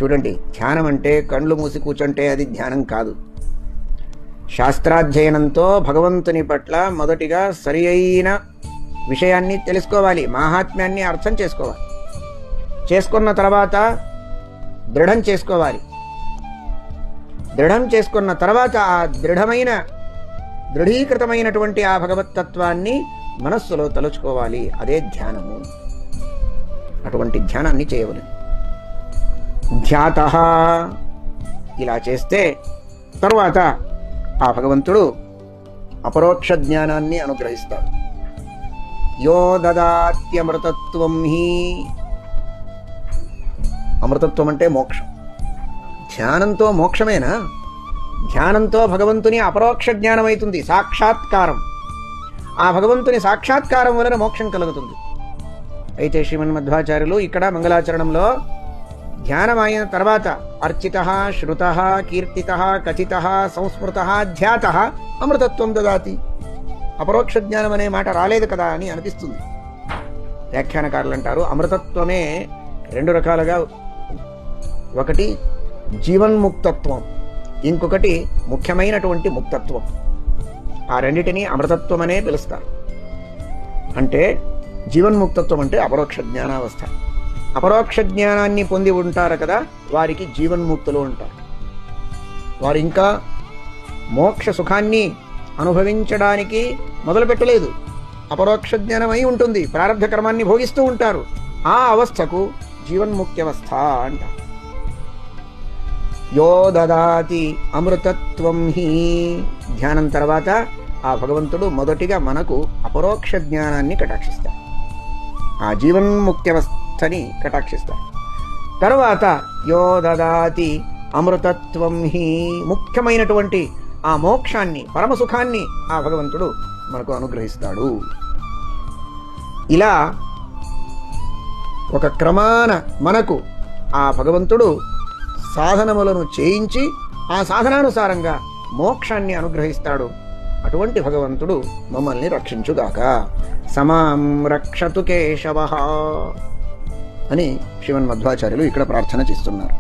చూడండి, ధ్యానం అంటే కళ్ళు మూసి కూర్చుంటే అది ధ్యానం కాదు. శాస్త్రాధ్యయనంతో భగవంతుని పట్ల మొదటిగా సరి అయిన విషయాన్ని తెలుసుకోవాలి, మాహాత్మ్యాన్ని అర్థం చేసుకోవాలి. చేసుకున్న తర్వాత దృఢం చేసుకోవాలి. దృఢం చేసుకున్న తర్వాత ఆ దృఢీకృతమైనటువంటి ఆ భగవత్తత్వాన్ని మనస్సులో తలుచుకోవాలి. అదే ధ్యానము. అటువంటి ధ్యానాన్ని చేయవలెను. ధ్యాతః ఇలా చేస్తే తరువాత ఆ భగవంతుడు అపరోక్ష జ్ఞానాన్ని అనుగ్రహిస్తాడు. యో దదాత్యమృతత్వం హి, అమృతత్వం అంటే మోక్షం. ధ్యానంతో మోక్షమేనా? ధ్యానంతో భగవంతుని అపరోక్ష జ్ఞానం అవుతుంది, సాక్షాత్కారం. ఆ భగవంతుని సాక్షాత్కారం వలన మోక్షం కలుగుతుంది. అయితే శ్రీమన్మధ్వాచార్యులు ఇక్కడ మంగళాచరణంలో ధ్యానం అయిన తర్వాత అర్చితః, శ్రుతః, కీర్తితః, కథితః, సంస్మృతః, ధ్యాతః అమృతత్వం దదాతి. అపరోక్ష జ్ఞానం అనే మాట రాలేదు కదా అని అనిపిస్తుంది. వ్యాఖ్యానకారులు అంటారు, అమృతత్వమే రెండు రకాలుగా, ఒకటి జీవన్ముక్తత్వం, ఇంకొకటి ముఖ్యమైనటువంటి ముక్తత్వం. ఆ రెండిటిని అమృతత్వం అనే పిలుస్తారు. అంటే జీవన్ముక్తత్వం అంటే అపరోక్ష జ్ఞానావస్థ. అపరోక్ష జ్ఞానాన్ని పొంది ఉంటారు కదా, వారికి జీవన్ముక్తులు ఉంటారు. వారు ఇంకా మోక్ష సుఖాన్ని అనుభవించడానికి మొదలుపెట్టలేదు. అపరోక్ష జ్ఞానం అయి ఉంటుంది, ప్రారబ్ధ కర్మాన్ని భోగిస్తూ ఉంటారు. ఆ అవస్థకు జీవన్ముక్త్యవస్థ అంటారు. యో దదాతి అమృతత్వం హి, ధ్యానం తర్వాత ఆ భగవంతుడు మొదటిగా మనకు అపరోక్ష జ్ఞానాన్ని కటాక్షిస్తాడు, ఆ జీవన్ముక్త్యవస్థని కటాక్షిస్తాడు. తర్వాత యో దదాతి అమృతత్వం హి, ముఖ్యమైనటువంటి ఆ మోక్షాన్ని, పరమసుఖాన్ని ఆ భగవంతుడు మనకు అనుగ్రహిస్తాడు. ఇలా ఒక క్రమాన మనకు ఆ భగవంతుడు సాధనములను చేయించి ఆ సాధనానుసారంగా మోక్షాన్ని అనుగ్రహిస్తాడు. అటువంటి భగవంతుడు మమ్మల్ని రక్షించుగాక. సమాం రక్షతు కేశవః అని శ్రీమన్మధ్వాచార్యులు ఇక్కడ ప్రార్థన చేస్తున్నారు.